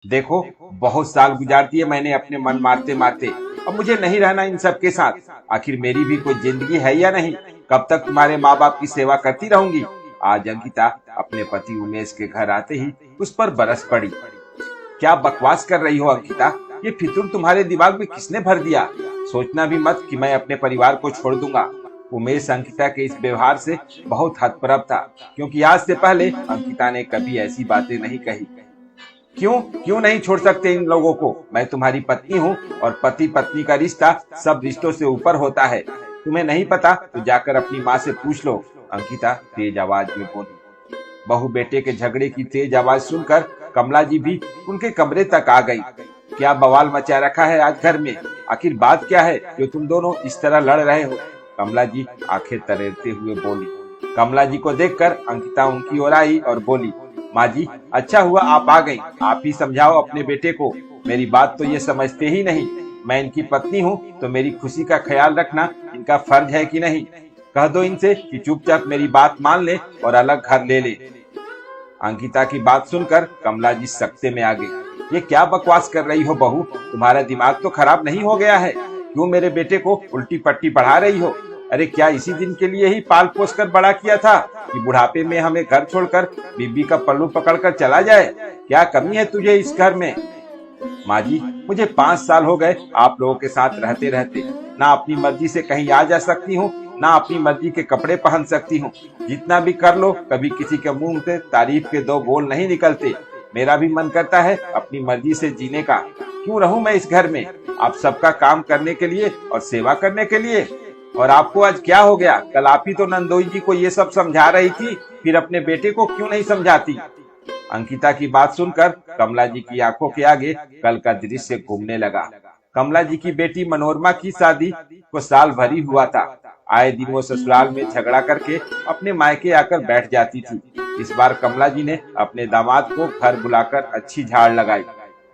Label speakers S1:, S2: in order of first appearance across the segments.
S1: देखो, बहुत साल गुजार दिए मैंने अपने मन मारते मारते। अब मुझे नहीं रहना इन सब के साथ। आखिर मेरी भी कोई जिंदगी है या नहीं? कब तक तुम्हारे माँ बाप की सेवा करती रहूंगी? आज अंकिता अपने पति उमेश के घर आते ही उस पर बरस पड़ी। क्या बकवास कर रही हो अंकिता? ये फितूर तुम्हारे दिमाग में किसने भर दिया? सोचना भी मत कि मैं अपने परिवार को छोड़ दूंगा। उमेश अंकिता के इस व्यवहार से बहुत हतप्रभ था, क्योंकि आज से पहले अंकिता ने कभी ऐसी बातें नहीं कही। क्यों क्यों नहीं छोड़ सकते इन लोगों को? मैं तुम्हारी पत्नी हूँ और पति पत्नी का रिश्ता सब रिश्तों से ऊपर होता है। तुम्हें नहीं पता तो जाकर अपनी माँ से पूछ लो, अंकिता तेज आवाज में बोली। बहू बेटे के झगड़े की तेज आवाज सुनकर कमला जी भी उनके कमरे तक आ गई। क्या बवाल मचा रखा है आज घर में? आखिर बात क्या है जो तुम दोनों इस तरह लड़ रहे हो? कमला जी आंखें तरेरते हुए बोली। कमला जी को देखकर अंकिता उनकी ओर आई और बोली, माँ जी, अच्छा हुआ आप आ गई। आप ही समझाओ अपने बेटे को। मेरी बात तो ये समझते ही नहीं। मैं इनकी पत्नी हूँ तो मेरी खुशी का ख्याल रखना इनका फर्ज है कि नहीं? कह दो इनसे कि चुपचाप मेरी बात मान ले और अलग घर ले ले। अंकिता की बात सुनकर कमला जी सख्ते में आ गई। ये क्या बकवास कर रही हो बहू? तुम्हारा दिमाग तो खराब नहीं हो गया है? क्यों मेरे बेटे को उल्टी पट्टी पढ़ा रही हो? अरे क्या इसी दिन के लिए ही पाल पोस कर बड़ा किया था कि बुढ़ापे में हमें घर छोड़कर बीबी का पल्लू पकड़कर चला जाए? क्या कमी है तुझे इस घर में? माँ जी, मुझे 5 साल हो गए आप लोगों के साथ रहते रहते। ना अपनी मर्जी से कहीं आ जा सकती हूँ, ना अपनी मर्जी के कपड़े पहन सकती हूँ। जितना भी कर लो, कभी किसी के मुंह से तारीफ के 2 बोल नहीं निकलते। मेरा भी मन करता है अपनी मर्जी से जीने का। क्यों रहूं मैं इस घर में? आप सबका काम करने के लिए और सेवा करने के लिए। और आपको आज क्या हो गया? कल आप ही तो नंदोई जी को ये सब समझा रही थी, फिर अपने बेटे को क्यों नहीं समझाती? अंकिता की बात सुनकर कमला जी की आंखों के आगे कल का दृश्य घूमने लगा। कमला जी की बेटी मनोरमा की शादी को साल भर ही हुआ था। आए दिन वो ससुराल में झगड़ा करके अपने मायके आकर बैठ जाती थी। इस बार कमला जी ने अपने दामाद को घर बुलाकर अच्छी झाड़ लगाई।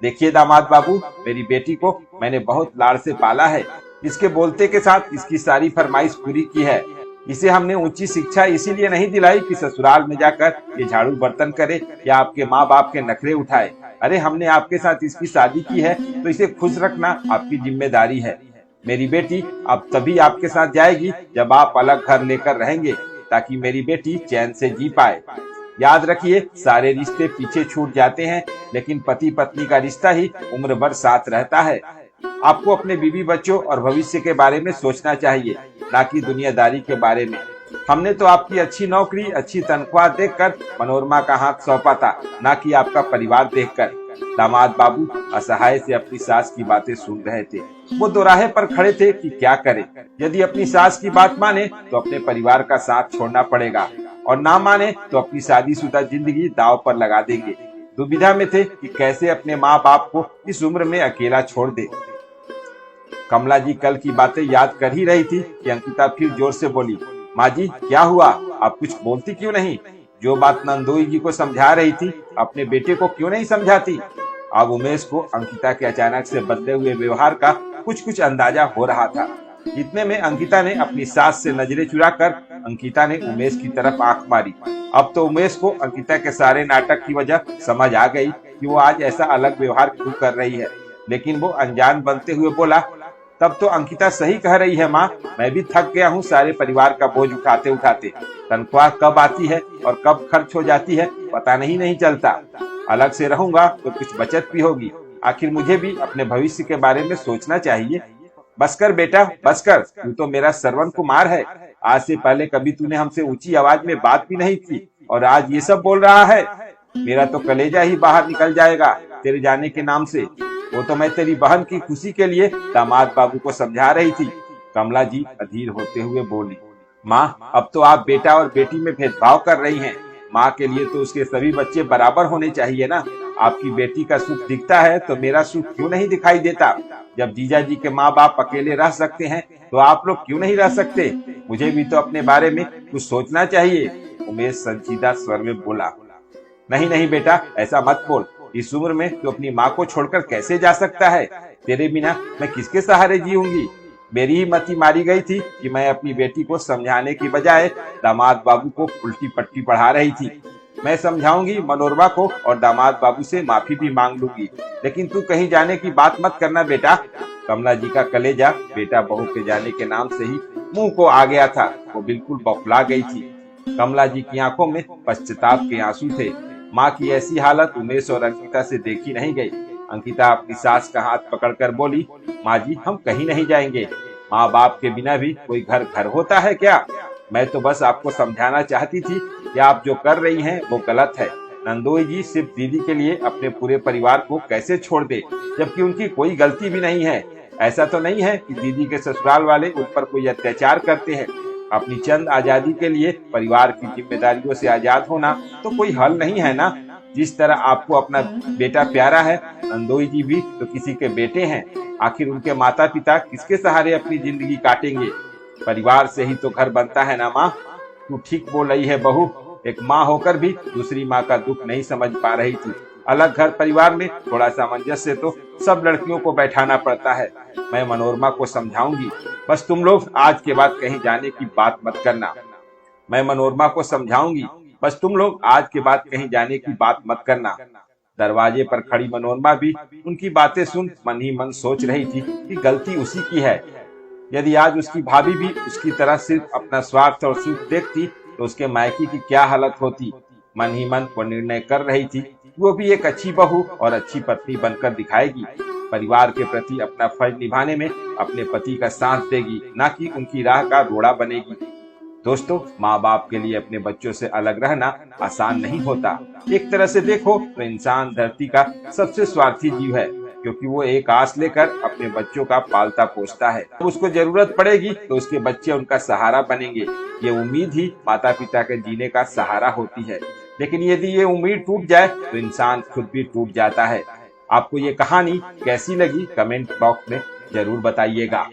S1: देखिए दामाद बाबू, मेरी बेटी को मैंने बहुत लाड़ से पाला है। इसके बोलते के साथ इसकी सारी फरमाइश पूरी की है। इसे हमने ऊंची शिक्षा इसीलिए नहीं दिलाई कि ससुराल में जाकर ये झाड़ू बर्तन करे या आपके माँ बाप के नखरे उठाए। अरे हमने आपके साथ इसकी शादी की है तो इसे खुश रखना आपकी जिम्मेदारी है। मेरी बेटी अब तभी आपके साथ जाएगी जब आप अलग घर लेकर रहेंगे, ताकि मेरी बेटी चैन से जी पाए। याद रखिए, सारे रिश्ते पीछे छूट जाते हैं, लेकिन पति पत्नी का रिश्ता ही उम्र भर साथ रहता है। आपको अपने बीवी बच्चों और भविष्य के बारे में सोचना चाहिए, ना कि दुनियादारी के बारे में। हमने तो आपकी अच्छी नौकरी, अच्छी तनख्वाह देखकर मनोरमा का हाथ सौंपा था, ना कि आपका परिवार देखकर। दामाद बाबू असहाय से अपनी सास की बातें सुन रहे थे। वो दोराहे पर खड़े थे कि क्या करें। यदि अपनी सास की बात माने तो अपने परिवार का साथ छोड़ना पड़ेगा, और ना माने तो अपनी शादीशुदा जिंदगी दांव पर लगा देंगे। दुविधा में थे कि कैसे अपने माँ बाप को इस उम्र में अकेला छोड़ दे। कमला जी कल की बातें याद कर ही रही थी कि अंकिता फिर जोर से बोली, माँ जी क्या हुआ? आप कुछ बोलती क्यों नहीं? जो बात नंदोई जी को समझा रही थी, अपने बेटे को क्यों नहीं समझाती? अब उमेश को अंकिता के अचानक से बदले हुए व्यवहार का कुछ कुछ अंदाजा हो रहा था। इतने में अंकिता ने अपनी सास से नजरें चुराकर अंकिता ने उमेश की तरफ आंख मारी। अब तो उमेश को अंकिता के सारे नाटक की वजह समझ आ गई कि वो आज ऐसा अलग व्यवहार क्यों कर रही है। लेकिन वो अनजान बनते हुए बोला, तब तो अंकिता सही कह रही है माँ, मैं भी थक गया हूँ सारे परिवार का बोझ उठाते उठाते। तनख्वाह कब आती है और कब खर्च हो जाती है पता नहीं चलता। अलग से रहूंगा तो कुछ बचत भी होगी। आखिर मुझे भी अपने भविष्य के बारे में सोचना चाहिए। बस कर बेटा, बस कर। तू तो मेरा श्रवण कुमार है। आज से पहले कभी तूने हमसे ऊंची आवाज में बात भी नहीं की, और आज ये सब बोल रहा है। मेरा तो कलेजा ही बाहर निकल जाएगा तेरे जाने के नाम से। वो तो मैं तेरी बहन की खुशी के लिए दामाद बाबू को समझा रही थी। कमला जी अधीर होते हुए बोली, माँ अब तो आप बेटा और बेटी में भेदभाव कर रही हैं। माँ के लिए तो उसके सभी बच्चे बराबर होने चाहिए ना। आपकी बेटी का सुख दिखता है तो मेरा सुख क्यों नहीं दिखाई देता? जब जीजा जी के माँ बाप अकेले रह सकते हैं तो आप लोग क्यों नहीं रह सकते? मुझे भी तो अपने बारे में कुछ सोचना चाहिए। उमेश संजीदा स्वर में बोला, नहीं नहीं बेटा, ऐसा मत बोल। इस उम्र में तू अपनी माँ को छोड़कर कैसे जा सकता है? तेरे बिना मैं किसके सहारे जीऊंगी? मेरी ही मति मारी गई थी कि मैं अपनी बेटी को समझाने की बजाय दामाद बाबू को उल्टी पट्टी पढ़ा रही थी। मैं समझाऊंगी मनोरमा को और दामाद बाबू से माफी भी मांग लूंगी, लेकिन तू कहीं जाने की बात मत करना बेटा। कमला जी का कलेजा बेटा बहू के जाने के नाम से ही मुंह को आ गया था। वो बिल्कुल बौखला गई थी। कमला जी की आंखों में पश्चाताप के आंसू थे। माँ की ऐसी हालत उमेश और अंकिता से देखी नहीं गई। अंकिता अपनी सास का हाथ पकड़कर बोली, माँ जी हम कहीं नहीं जाएंगे। माँ बाप के बिना भी कोई घर घर होता है क्या? मैं तो बस आपको समझाना चाहती थी कि आप जो कर रही हैं वो गलत है। नंदोई जी सिर्फ दीदी के लिए अपने पूरे परिवार को कैसे छोड़ दे, जबकि उनकी कोई गलती भी नहीं है। ऐसा तो नहीं है कि दीदी के ससुराल वाले उन पर कोई अत्याचार करते हैं। अपनी चंद आजादी के लिए परिवार की जिम्मेदारियों से आजाद होना तो कोई हल नहीं है ना। जिस तरह आपको अपना बेटा प्यारा है, नंदोई जी भी तो किसी के बेटे हैं। आखिर उनके माता पिता किसके सहारे अपनी जिंदगी काटेंगे? परिवार से ही तो घर बनता है ना माँ। तू ठीक बोल रही है बहू। एक माँ होकर भी दूसरी माँ का दुख नहीं समझ पा रही थी। अलग घर परिवार में थोड़ा सामंजस्य तो सब लड़कियों को बैठाना पड़ता है। मैं मनोरमा को समझाऊंगी, बस तुम लोग आज के बाद कहीं जाने की बात मत करना। मैं मनोरमा को समझाऊंगी, बस तुम लोग आज के बाद कहीं जाने की बात मत करना। दरवाजे पर खड़ी मनोरमा भी उनकी बातें सुन मन ही मन सोच रही थी कि गलती उसी की है। यदि आज उसकी भाभी भी उसकी तरह सिर्फ अपना स्वार्थ और सुख देखती तो उसके मायके की क्या हालत होती। मन ही मन वो निर्णय कर रही थी कि वो भी एक अच्छी बहू और अच्छी पत्नी बनकर दिखाएगी। परिवार के प्रति अपना फर्ज निभाने में अपने पति का साथ देगी, ना कि उनकी राह का रोड़ा बनेगी। दोस्तों, माँ बाप के लिए अपने बच्चों से अलग रहना आसान नहीं होता। एक तरह से देखो तो इंसान धरती का सबसे स्वार्थी जीव है, क्योंकि वो एक आस लेकर अपने बच्चों का पालता पोसता है। तो उसको जरूरत पड़ेगी तो उसके बच्चे उनका सहारा बनेंगे। ये उम्मीद ही माता पिता के जीने का सहारा होती है। लेकिन यदि ये उम्मीद टूट जाए तो इंसान खुद भी टूट जाता है। आपको ये कहानी कैसी लगी कमेंट बॉक्स में जरूर बताइएगा।